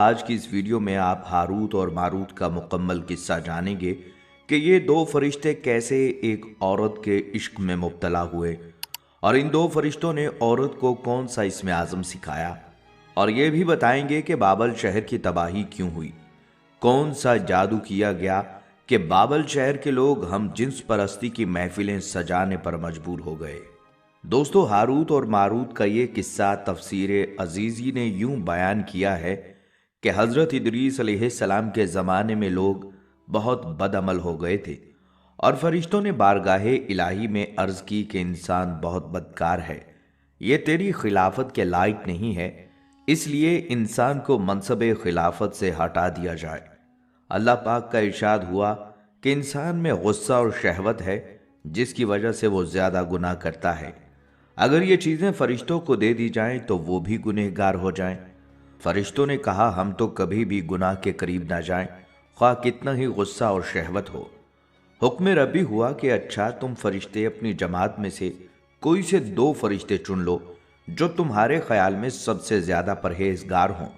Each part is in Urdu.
آج کی اس ویڈیو میں آپ ہاروت اور ماروت کا مکمل قصہ جانیں گے کہ یہ دو فرشتے کیسے ایک عورت کے عشق میں مبتلا ہوئے اور ان دو فرشتوں نے عورت کو کون سا اسم اعظم سکھایا، اور یہ بھی بتائیں گے کہ بابل شہر کی تباہی کیوں ہوئی، کون سا جادو کیا گیا کہ بابل شہر کے لوگ ہم جنس پرستی کی محفلیں سجانے پر مجبور ہو گئے۔ دوستو، ہاروت اور ماروت کا یہ قصہ تفسیر عزیزی نے یوں بیان کیا ہے کہ حضرت ادریس علیہ السلام کے زمانے میں لوگ بہت بد عمل ہو گئے تھے، اور فرشتوں نے بارگاہ الہی میں عرض کی کہ انسان بہت بدکار ہے، یہ تیری خلافت کے لائق نہیں ہے، اس لیے انسان کو منصب خلافت سے ہٹا دیا جائے۔ اللہ پاک کا ارشاد ہوا کہ انسان میں غصہ اور شہوت ہے، جس کی وجہ سے وہ زیادہ گناہ کرتا ہے۔ اگر یہ چیزیں فرشتوں کو دے دی جائیں تو وہ بھی گنہگار ہو جائیں۔ فرشتوں نے کہا ہم تو کبھی بھی گناہ کے قریب نہ جائیں، خواہ کتنا ہی غصہ اور شہوت ہو۔ حکم ربی ہوا کہ اچھا، تم فرشتے اپنی جماعت میں سے کوئی سے دو فرشتے چن لو جو تمہارے خیال میں سب سے زیادہ پرہیزگار ہوں،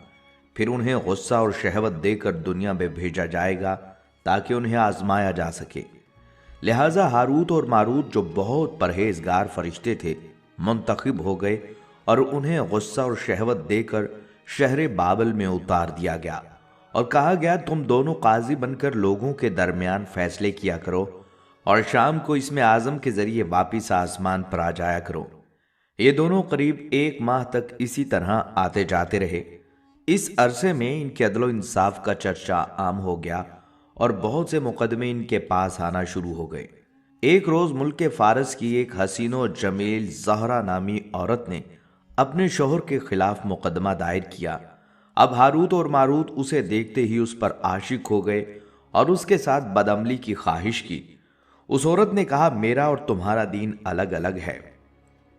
پھر انہیں غصہ اور شہوت دے کر دنیا میں بھیجا جائے گا تاکہ انہیں آزمایا جا سکے۔ لہٰذا ہاروت اور ماروت جو بہت پرہیزگار فرشتے تھے منتخب ہو گئے اور انہیں غصہ اور شہوت دے کر شہر بابل میں اتار دیا گیا، اور کہا گیا تم دونوں قاضی بن کر لوگوں کے درمیان فیصلے کیا کرو اور شام کو اسم اعظم کے ذریعے واپس آسمان پر آ جایا کرو۔ یہ دونوں قریب 1 ماہ تک اسی طرح آتے جاتے رہے۔ اس عرصے میں ان کے عدل و انصاف کا چرچا عام ہو گیا اور بہت سے مقدمے ان کے پاس آنا شروع ہو گئے۔ ایک روز ملک فارس کی ایک حسین و جمیل زہرا نامی عورت نے اپنے شوہر کے خلاف مقدمہ دائر کیا۔ اب ہاروت اور ماروت اسے دیکھتے ہی اس پر عاشق ہو گئے اور اس کے ساتھ بدعملی کی خواہش کی۔ اس عورت نے کہا میرا اور تمہارا دین الگ الگ ہے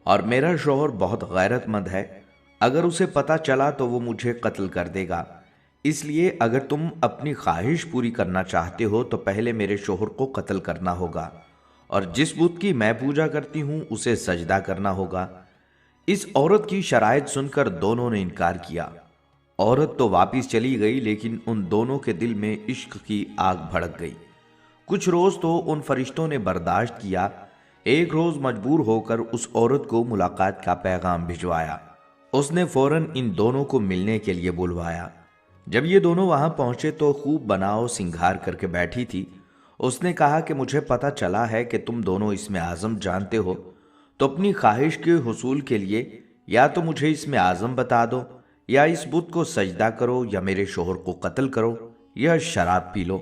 اور میرا شوہر بہت غیرت مند ہے، اگر اسے پتہ چلا تو وہ مجھے قتل کر دے گا، اس لیے اگر تم اپنی خواہش پوری کرنا چاہتے ہو تو پہلے میرے شوہر کو قتل کرنا ہوگا، اور جس بت کی میں پوجا کرتی ہوں اسے سجدہ کرنا ہوگا۔ اس عورت کی شرائط سن کر دونوں نے انکار کیا۔ عورت تو واپس چلی گئی، لیکن ان دونوں کے دل میں عشق کی آگ بھڑک گئی۔ کچھ روز تو ان فرشتوں نے برداشت کیا۔ ایک روز مجبور ہو کر اس عورت کو ملاقات کا پیغام بھجوایا۔ اس نے فوراً ان دونوں کو ملنے کے لیے بلوایا۔ جب یہ دونوں وہاں پہنچے تو خوب بناؤ سنگھار کر کے بیٹھی تھی۔ اس نے کہا کہ مجھے پتہ چلا ہے کہ تم دونوں اسم اعظم جانتے ہو، تو اپنی خواہش کے حصول کے لیے یا تو مجھے اسم اعظم بتا دو، یا اس بت کو سجدہ کرو، یا میرے شوہر کو قتل کرو، یا شراب پی لو۔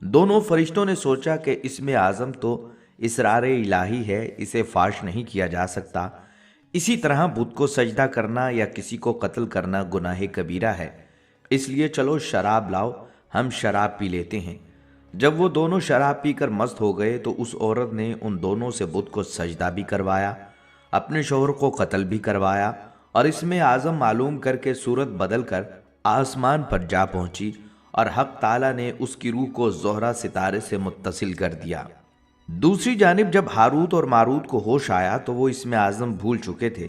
دونوں فرشتوں نے سوچا کہ اسم اعظم تو اسرار الہی ہے، اسے فاش نہیں کیا جا سکتا، اسی طرح بت کو سجدہ کرنا یا کسی کو قتل کرنا گناہ کبیرہ ہے، اس لیے چلو شراب لاؤ، ہم شراب پی لیتے ہیں۔ جب وہ دونوں شراب پی کر مست ہو گئے تو اس عورت نے ان دونوں سے بت کو سجدہ بھی کروایا، اپنے شوہر کو قتل بھی کروایا، اور اسم اعظم معلوم کر کے صورت بدل کر آسمان پر جا پہنچی، اور حق تعالیٰ نے اس کی روح کو زہرہ ستارے سے متصل کر دیا۔ دوسری جانب جب ہاروت اور ماروت کو ہوش آیا تو وہ اسم اعظم بھول چکے تھے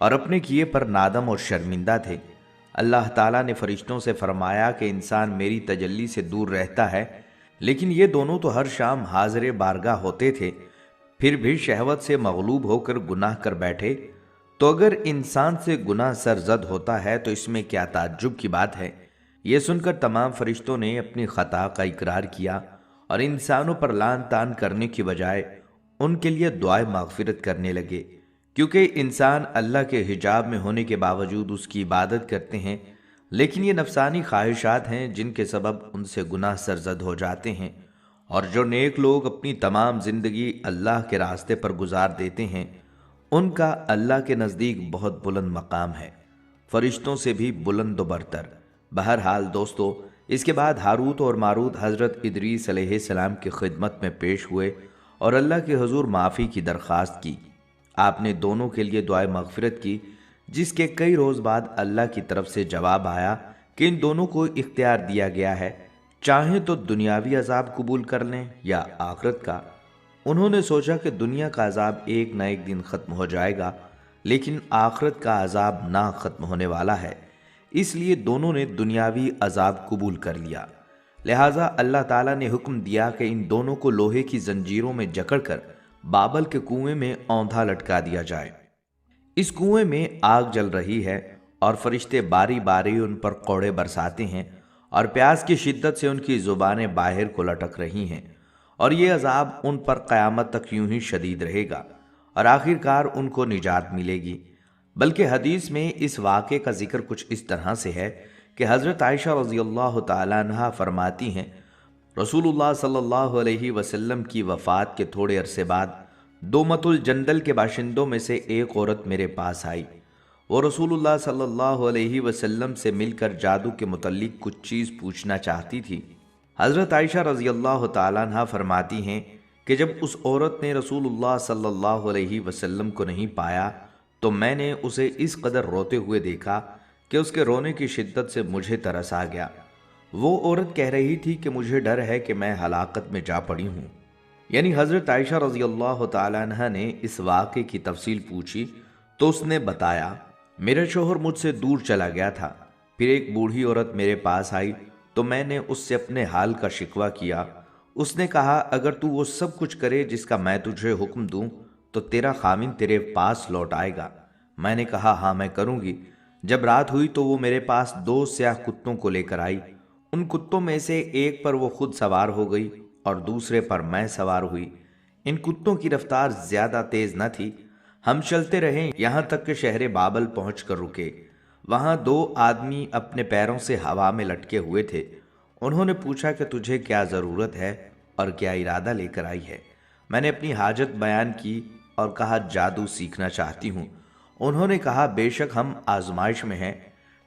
اور اپنے کیے پر نادم اور شرمندہ تھے۔ اللہ تعالیٰ نے فرشتوں سے فرمایا کہ انسان میری تجلی سے دور رہتا ہے، لیکن یہ دونوں تو ہر شام حاضر بارگاہ ہوتے تھے، پھر بھی شہوت سے مغلوب ہو کر گناہ کر بیٹھے، تو اگر انسان سے گناہ سرزد ہوتا ہے تو اس میں کیا تعجب کی بات ہے۔ یہ سن کر تمام فرشتوں نے اپنی خطا کا اقرار کیا اور انسانوں پر لعن طعن کرنے کی بجائے ان کے لیے دعائے مغفرت کرنے لگے، کیونکہ انسان اللہ کے حجاب میں ہونے کے باوجود اس کی عبادت کرتے ہیں، لیکن یہ نفسانی خواہشات ہیں جن کے سبب ان سے گناہ سرزد ہو جاتے ہیں، اور جو نیک لوگ اپنی تمام زندگی اللہ کے راستے پر گزار دیتے ہیں ان کا اللہ کے نزدیک بہت بلند مقام ہے، فرشتوں سے بھی بلند و برتر۔ بہرحال دوستو، اس کے بعد ہاروت اور ماروت حضرت ادریس علیہ السلام کی خدمت میں پیش ہوئے اور اللہ کے حضور معافی کی درخواست کی۔ آپ نے دونوں کے لیے دعائے مغفرت کی، جس کے کئی روز بعد اللہ کی طرف سے جواب آیا کہ ان دونوں کو اختیار دیا گیا ہے، چاہیں تو دنیاوی عذاب قبول کر لیں یا آخرت کا۔ انہوں نے سوچا کہ دنیا کا عذاب ایک نہ ایک دن ختم ہو جائے گا، لیکن آخرت کا عذاب نہ ختم ہونے والا ہے، اس لیے دونوں نے دنیاوی عذاب قبول کر لیا۔ لہٰذا اللہ تعالیٰ نے حکم دیا کہ ان دونوں کو لوہے کی زنجیروں میں جکڑ کر بابل کے کنویں میں اوندھا لٹکا دیا جائے۔ اس کنویں میں آگ جل رہی ہے اور فرشتے باری باری ان پر کوڑے برساتے ہیں اور پیاس کی شدت سے ان کی زبانیں باہر کو لٹک رہی ہیں، اور یہ عذاب ان پر قیامت تک یوں ہی شدید رہے گا اور آخر کار ان کو نجات ملے گی۔ بلکہ حدیث میں اس واقعے کا ذکر کچھ اس طرح سے ہے کہ حضرت عائشہ رضی اللہ تعالیٰ عنہا فرماتی ہیں، رسول اللہ صلی اللہ علیہ وسلم کی وفات کے تھوڑے عرصے بعد دومت الجندل کے باشندوں میں سے ایک عورت میرے پاس آئی۔ وہ رسول اللہ صلی اللہ علیہ وسلم سے مل کر جادو کے متعلق کچھ چیز پوچھنا چاہتی تھی۔ حضرت عائشہ رضی اللہ تعالیٰ عنہ فرماتی ہیں کہ جب اس عورت نے رسول اللہ صلی اللہ علیہ وسلم کو نہیں پایا تو میں نے اسے اس قدر روتے ہوئے دیکھا کہ اس کے رونے کی شدت سے مجھے ترس آ گیا۔ وہ عورت کہہ رہی تھی کہ مجھے ڈر ہے کہ میں ہلاکت میں جا پڑی ہوں۔ یعنی حضرت عائشہ رضی اللہ تعالیٰ عنہ نے اس واقعے کی تفصیل پوچھی تو اس نے بتایا، میرا شوہر مجھ سے دور چلا گیا تھا، پھر ایک بوڑھی عورت میرے پاس آئی تو میں نے اس سے اپنے حال کا شکوہ کیا۔ اس نے کہا، اگر تو وہ سب کچھ کرے جس کا میں تجھے حکم دوں تو تیرا خاوند تیرے پاس لوٹ آئے گا۔ میں نے کہا، ہاں میں کروں گی۔ جب رات ہوئی تو وہ میرے پاس 2 سیاہ کتوں کو لے کر آئی۔ ان کتوں میں سے ایک پر وہ خود سوار ہو گئی اور دوسرے پر میں سوار ہوئی۔ ان کتوں کی رفتار زیادہ تیز نہ تھی۔ ہم چلتے رہے یہاں تک کہ شہر بابل پہنچ کر رکے۔ وہاں 2 آدمی اپنے پیروں سے ہوا میں لٹکے ہوئے تھے۔ انہوں نے پوچھا کہ تجھے کیا ضرورت ہے اور کیا ارادہ لے کر آئی ہے؟ میں نے اپنی حاجت بیان کی اور کہا، جادو سیکھنا چاہتی ہوں۔ انہوں نے کہا، بے شک ہم آزمائش میں ہیں،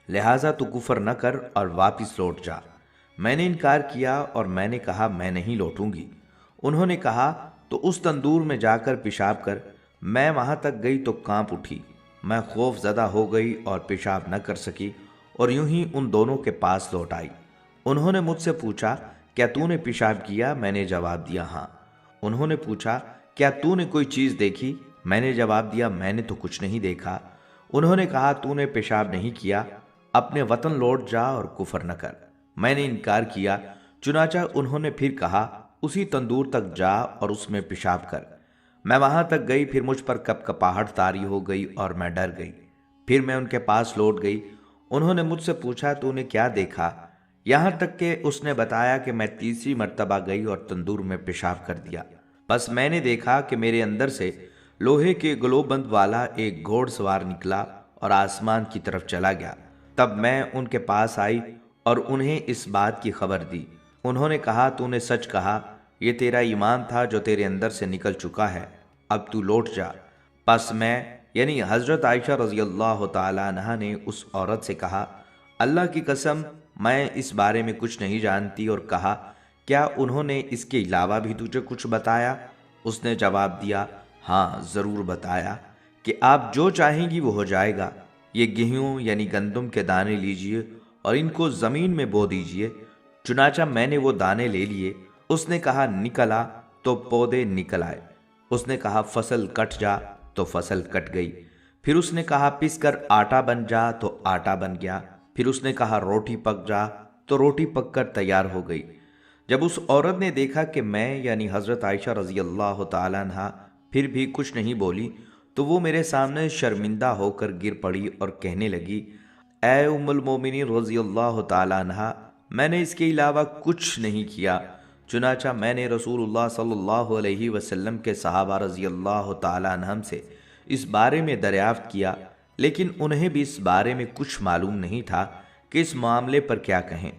لہٰذا تو کفر نہ کر اور واپس لوٹ جا۔ میں نے انکار کیا اور میں نے کہا، میں نہیں لوٹوں گی۔ انہوں نے کہا، تو اس تندور میں جا کر پیشاب کر۔ میں وہاں تک گئی تو کانپ اٹھی۔ میں خوف زدہ ہو گئی اور پیشاب نہ کر سکی اور یوں ہی ان دونوں کے پاس لوٹ آئی۔ انہوں نے مجھ سے پوچھا، کیا تو نے پیشاب کیا؟ میں نے جواب دیا، ہاں۔ انہوں نے پوچھا، کیا تو نے کوئی چیز دیکھی؟ میں نے جواب دیا، میں نے تو کچھ نہیں دیکھا۔ انہوں نے کہا، تو نے پیشاب نہیں کیا، اپنے وطن لوٹ جا اور کفر نہ کر۔ میں نے انکار کیا۔ چنانچہ انہوں نے پھر کہا، اسی تندور تک جا اور اس میں پیشاب کر۔ میں وہاں تک گئی، پھر مجھ پر کپ کپاہٹ طاری ہو گئی اور میں ڈر گئی۔ پھر میں ان کے پاس لوٹ گئی۔ انہوں نے مجھ سے پوچھا، تو نے کیا دیکھا؟ یہاں تک کہ اس نے بتایا کہ میں 3ری مرتبہ گئی اور تندور میں پیشاب کر دیا۔ بس میں نے دیکھا کہ میرے اندر سے لوہے کے گلوبند والا ایک گھوڑ سوار نکلا اور آسمان کی طرف چلا گیا۔ تب میں ان کے پاس آئی اور انہیں اس بات کی خبر دی۔ انہوں نے کہا، تو نے سچ کہا، یہ تیرا ایمان تھا جو تیرے اندر سے نکل چکا ہے، اب تو لوٹ جا۔ پس میں یعنی حضرت عائشہ رضی اللہ تعالیٰ عنہا نے اس عورت سے کہا، اللہ کی قسم میں اس بارے میں کچھ نہیں جانتی، اور کہا، کیا انہوں نے اس کے علاوہ بھی تجھے کچھ بتایا؟ اس نے جواب دیا، ہاں ضرور بتایا کہ آپ جو چاہیں گی وہ ہو جائے گا۔ یہ گیہوں یعنی گندم کے دانے لیجئے اور ان کو زمین میں بو دیجئے۔ چنانچہ میں نے وہ دانے لے لیے۔ اس نے کہا، نکلا تو پودے نکل آئے۔ اس نے کہا، فصل کٹ جا تو فصل کٹ گئی۔ پھر اس نے کہا، پس کر آٹا بن جا تو آٹا بن گیا۔ پھر اس نے کہا، روٹی پک جا تو روٹی پک کر تیار ہو گئی۔ جب اس عورت نے دیکھا کہ میں یعنی حضرت عائشہ رضی اللہ تعالیٰ عنہ پھر بھی کچھ نہیں بولی تو وہ میرے سامنے شرمندہ ہو کر گر پڑی اور کہنے لگی، اے ام المومنین رضی اللہ تعالیٰ عنہ، میں نے اس کے علاوہ کچھ نہیں کیا۔ چنانچہ میں نے رسول اللہ صلی اللہ علیہ وسلم کے صحابہ رضی اللہ تعالیٰ عنہم سے اس بارے میں دریافت کیا، لیکن انہیں بھی اس بارے میں کچھ معلوم نہیں تھا کہ اس معاملے پر کیا کہیں۔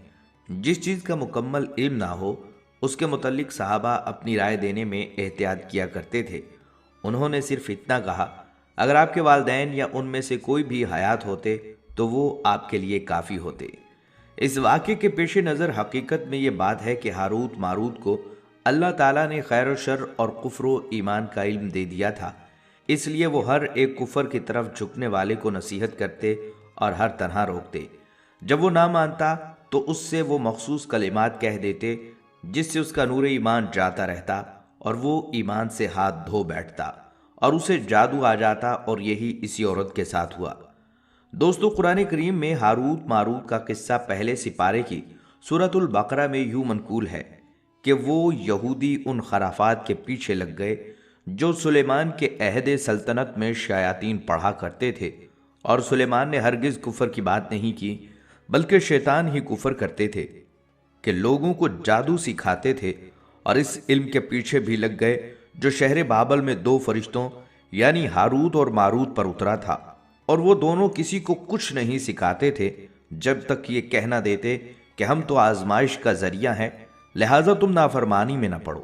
جس چیز کا مکمل علم نہ ہو اس کے متعلق صحابہ اپنی رائے دینے میں احتیاط کیا کرتے تھے۔ انہوں نے صرف اتنا کہا، اگر آپ کے والدین یا ان میں سے کوئی بھی حیات ہوتے تو وہ آپ کے لیے کافی ہوتے۔ اس واقعے کے پیش نظر حقیقت میں یہ بات ہے کہ ہاروت ماروت کو اللہ تعالیٰ نے خیر و شر اور کفر و ایمان کا علم دے دیا تھا، اس لیے وہ ہر ایک کفر کی طرف جھکنے والے کو نصیحت کرتے اور ہر طرح روکتے۔ جب وہ نہ مانتا تو اس سے وہ مخصوص کلمات کہہ دیتے جس سے اس کا نور ایمان جاتا رہتا اور وہ ایمان سے ہاتھ دھو بیٹھتا اور اسے جادو آ جاتا، اور یہی اسی عورت کے ساتھ ہوا۔ دوستو، قرآن کریم میں ہاروت ماروت کا قصہ پہلے سپارے کی سورۃ البقرہ میں یوں منقول ہے کہ وہ یہودی ان خرافات کے پیچھے لگ گئے جو سلیمان کے عہد سلطنت میں شیاطین پڑھا کرتے تھے، اور سلیمان نے ہرگز کفر کی بات نہیں کی بلکہ شیطان ہی کفر کرتے تھے کہ لوگوں کو جادو سکھاتے تھے، اور اس علم کے پیچھے بھی لگ گئے جو شہر بابل میں دو فرشتوں یعنی ہاروت اور ماروت پر اترا تھا، اور وہ دونوں کسی کو کچھ نہیں سکھاتے تھے جب تک یہ کہہ نہ دیتے کہ ہم تو آزمائش کا ذریعہ ہیں، لہٰذا تم نافرمانی میں نہ پڑو۔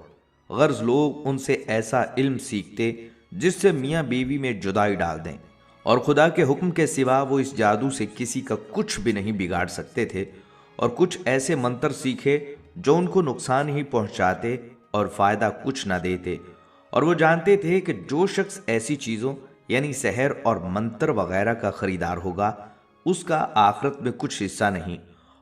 غرض لوگ ان سے ایسا علم سیکھتے جس سے میاں بیوی میں جدائی ڈال دیں، اور خدا کے حکم کے سوا وہ اس جادو سے کسی کا کچھ بھی نہیں بگاڑ سکتے تھے، اور کچھ ایسے منتر سیکھے جو ان کو نقصان ہی پہنچاتے اور فائدہ کچھ نہ دیتے، اور وہ جانتے تھے کہ جو شخص ایسی چیزوں یعنی سحر اور منتر وغیرہ کا خریدار ہوگا اس کا آخرت میں کچھ حصہ نہیں،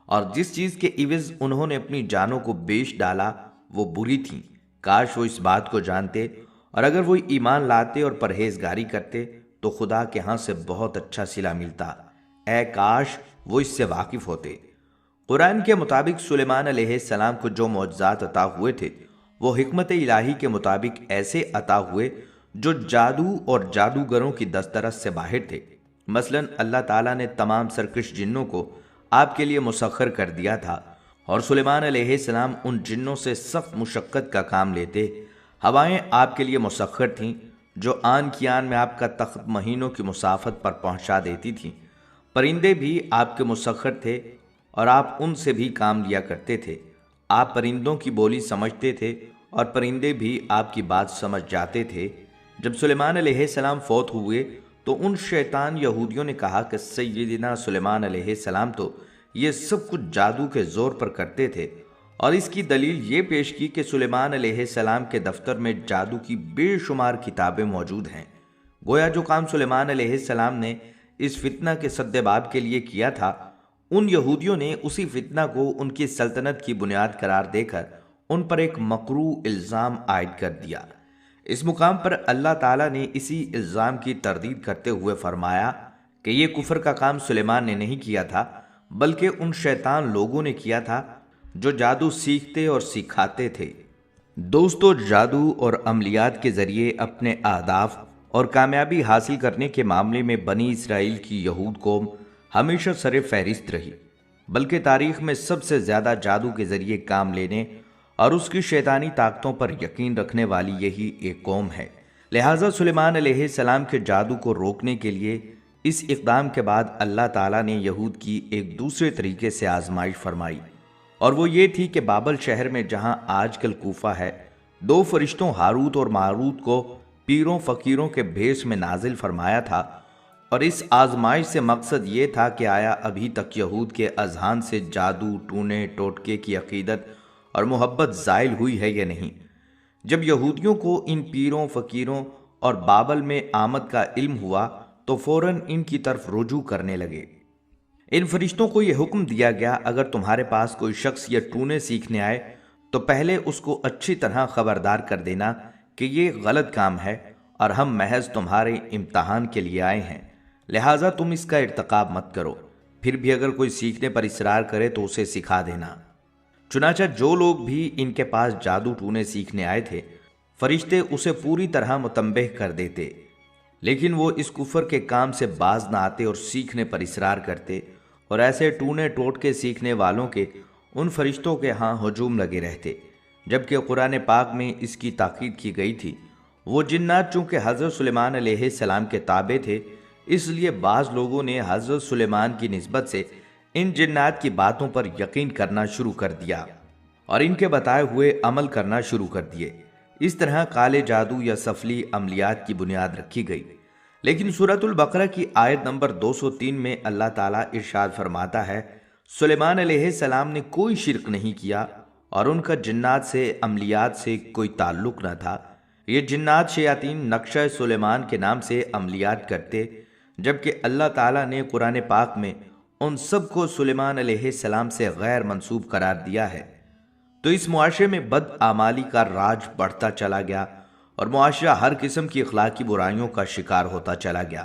اور جس چیز کے عوض انہوں نے اپنی جانوں کو بیچ ڈالا وہ بری تھیں۔ کاش وہ اس بات کو جانتے، اور اگر وہ ایمان لاتے اور پرہیزگاری کرتے تو خدا کے ہاں سے بہت اچھا صلہ ملتا۔ اے کاش وہ اس سے واقف ہوتے۔ قرآن کے مطابق سلیمان علیہ السلام کو جو معجزات عطا ہوئے تھے وہ حکمت الہی کے مطابق ایسے عطا ہوئے جو جادو اور جادوگروں کی دسترس سے باہر تھے۔ مثلا اللہ تعالیٰ نے تمام سرکش جنوں کو آپ کے لیے مسخر کر دیا تھا، اور سلیمان علیہ السلام ان جنوں سے سخت مشقت کا کام لیتے۔ ہوائیں آپ کے لیے مسخر تھیں جو آن کی آن میں آپ کا تخت مہینوں کی مسافت پر پہنچا دیتی تھیں۔ پرندے بھی آپ کے مسخر تھے اور آپ ان سے بھی کام لیا کرتے تھے۔ آپ پرندوں کی بولی سمجھتے تھے اور پرندے بھی آپ کی بات سمجھ جاتے تھے۔ جب سلیمان علیہ السلام فوت ہوئے تو ان شیطان یہودیوں نے کہا کہ سیدنا سلیمان علیہ السلام تو یہ سب کچھ جادو کے زور پر کرتے تھے، اور اس کی دلیل یہ پیش کی کہ سلیمان علیہ السلام کے دفتر میں جادو کی بے شمار کتابیں موجود ہیں۔ گویا جو کام سلیمان علیہ السلام نے اس فتنہ کے سد باب کے لیے کیا تھا، ان یہودیوں نے اسی فتنہ کو ان کی سلطنت کی بنیاد قرار دے کر ان پر ایک مکروہ الزام عائد کر دیا۔ اس مقام پر اللہ تعالیٰ نے اسی الزام کی تردید کرتے ہوئے فرمایا کہ یہ کفر کا کام سلیمان نے نہیں کیا تھا بلکہ ان شیطان لوگوں نے کیا تھا جو جادو سیکھتے اور سکھاتے تھے۔ دوستو، جادو اور عملیات کے ذریعے اپنے اہداف اور کامیابی حاصل کرنے کے معاملے میں بنی اسرائیل کی یہود قوم ہمیشہ سر فہرست رہی، بلکہ تاریخ میں سب سے زیادہ جادو کے ذریعے کام لینے اور اس کی شیطانی طاقتوں پر یقین رکھنے والی یہی ایک قوم ہے۔ لہٰذا سلیمان علیہ السلام کے جادو کو روکنے کے لیے اس اقدام کے بعد اللہ تعالیٰ نے یہود کی ایک دوسرے طریقے سے آزمائش فرمائی، اور وہ یہ تھی کہ بابل شہر میں جہاں آج کل کوفہ ہے، دو فرشتوں ہاروت اور ماروت کو پیروں فقیروں کے بھیس میں نازل فرمایا تھا، اور اس آزمائش سے مقصد یہ تھا کہ آیا ابھی تک یہود کے اذہان سے جادو ٹونے ٹوٹکے کی عقیدت اور محبت زائل ہوئی ہے یا نہیں۔ جب یہودیوں کو ان پیروں فقیروں اور بابل میں آمد کا علم ہوا تو فوراً ان کی طرف رجوع کرنے لگے۔ ان فرشتوں کو یہ حکم دیا گیا، اگر تمہارے پاس کوئی شخص یہ ٹونے سیکھنے آئے تو پہلے اس کو اچھی طرح خبردار کر دینا کہ یہ غلط کام ہے اور ہم محض تمہارے امتحان کے لیے آئے ہیں، لہٰذا تم اس کا ارتکاب مت کرو۔ پھر بھی اگر کوئی سیکھنے پر اصرار کرے تو اسے سکھا دینا۔ چنانچہ جو لوگ بھی ان کے پاس جادو ٹونے سیکھنے آئے تھے، فرشتے اسے پوری طرح متنبہ کر دیتے، لیکن وہ اس کفر کے کام سے باز نہ آتے اور سیکھنے پر اصرار کرتے، اور ایسے ٹونے ٹوٹکے سیکھنے والوں کے ان فرشتوں کے ہاں ہجوم لگے رہتے۔ جبکہ قرآن پاک میں اس کی تاکید کی گئی تھی۔ وہ جنات چونکہ حضرت سلیمان علیہ السلام کے تابع تھے، اس لیے بعض لوگوں نے حضرت سلیمان کی نسبت سے ان جنات کی باتوں پر یقین کرنا شروع کر دیا اور ان کے بتائے ہوئے عمل کرنا شروع کر دیے۔ اس طرح کالے جادو یا سفلی عملیات کی بنیاد رکھی گئی۔ لیکن سورۃ البقرہ کی آیت نمبر 203 میں اللہ تعالیٰ ارشاد فرماتا ہے، سلیمان علیہ السلام نے کوئی شرک نہیں کیا اور ان کا جنات سے عملیات سے کوئی تعلق نہ تھا۔ یہ جنات شیاطین نقشہ سلیمان کے نام سے عملیات کرتے، جبکہ اللہ تعالیٰ نے قرآن پاک میں ان سب کو سلیمان علیہ السلام سے غیر منسوب قرار دیا ہے۔ تو اس معاشرے میں بدعمالی کا راج بڑھتا چلا گیا اور معاشرہ ہر قسم کی اخلاقی برائیوں کا شکار ہوتا چلا گیا۔